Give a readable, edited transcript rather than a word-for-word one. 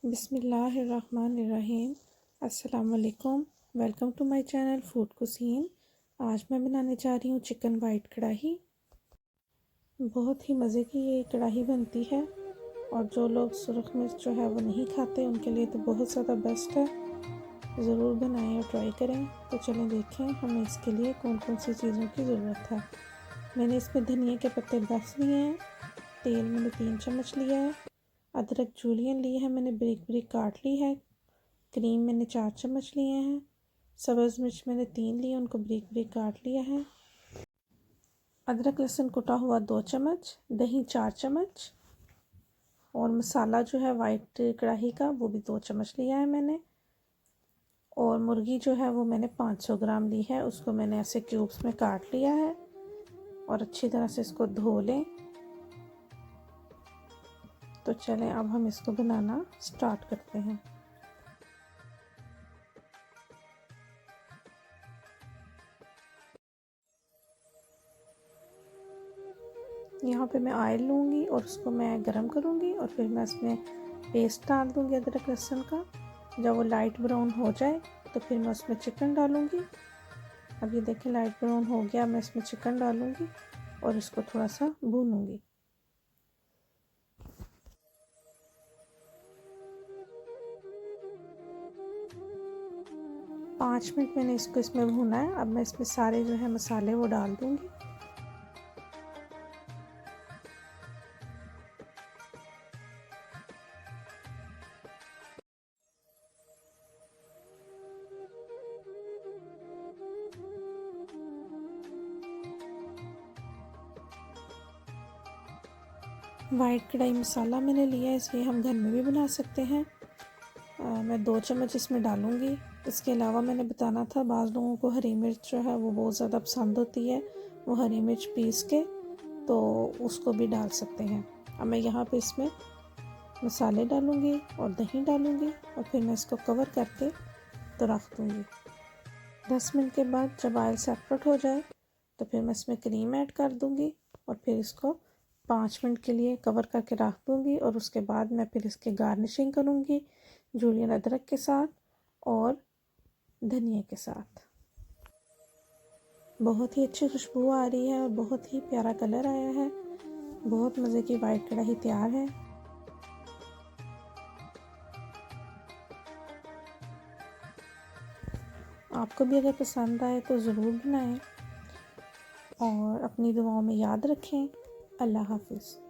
बिस्मिल्लाहिर्रहमानिर्रहीम। अस्सलामुअलैकुम। Welcome to my channel food cuisine. आज मैं बनाने जा रही हूँ चिकन वाइट कढ़ाई। बहुत ही मज़े की ये कढ़ाई बनती है और जो लोग सुरख मिर्च जो है वो नहीं खाते उनके लिए तो बहुत ज़्यादा बेस्ट है। ज़रूर बनाएं और ट्राई करें। तो चलें देखें हमें इसके लिए कौन कौन सी चीज़ों की ज़रूरत है। मैंने इसमें धनिया के पत्ते 10 लिए हैं। तेल मैंने 3 चम्मच लिया है। अदरक जूलियन ली है मैंने बारीक बारीक काट ली है। क्रीम मैंने 4 चम्मच लिए हैं। सब्ज़ मिर्च मैंने 3 लिए, उनको बारीक बारीक काट लिया है। अदरक लहसुन कुटा हुआ 2 चम्मच, दही 4 चम्मच और मसाला जो है वाइट कढ़ाई का वो भी 2 चम्मच लिया है मैंने। और मुर्गी जो है वो मैंने 500 ग्राम ली है, उसको मैंने ऐसे क्यूब्स में काट लिया है और अच्छी तरह से इसको धो लें। तो चलें अब हम इसको बनाना स्टार्ट करते हैं। यहाँ पे मैं ऑयल लूँगी और उसको मैं गरम करूँगी और फिर मैं इसमें पेस्ट डाल दूँगी अदरक लहसुन का। जब वो लाइट ब्राउन हो जाए तो फिर मैं उसमें चिकन डालूँगी। अब ये देखें लाइट ब्राउन हो गया, मैं इसमें चिकन डालूँगी और इसको थोड़ा सा भूनूँगी। पाँच मिनट मैंने इसको इसमें भूना है। अब मैं इसमें सारे जो है मसाले वो डाल दूँगी। वाइट कढ़ाई मसाला मैंने लिया है, इसलिए हम घर में भी बना सकते हैं। मैं 2 चम्मच इसमें डालूँगी। इसके अलावा मैंने बताना था बाज़ लोगों को हरी मिर्च जो है वो बहुत ज़्यादा पसंद होती है, वो हरी मिर्च पीस के तो उसको भी डाल सकते हैं। अब मैं यहाँ पे इसमें मसाले डालूँगी और दही डालूँगी और फिर मैं इसको कवर करके तो रख दूँगी। 10 मिनट के बाद जब ऑयल सेपरेट हो जाए तो फिर मैं इसमें क्रीम ऐड कर दूँगी और फिर इसको 5 मिनट के लिए कवर करके रख दूँगी। और उसके बाद मैं फिर इसके गार्निशिंग करूँगी जूलियन अदरक के साथ और धनिया के साथ। बहुत ही अच्छी खुशबू आ रही है और बहुत ही प्यारा कलर आया है। बहुत मज़े की वाइट कढ़ाई तैयार है। आपको भी अगर पसंद आए तो ज़रूर बनाएं और अपनी दुआओं में याद रखें। अल्लाह हाफिज़।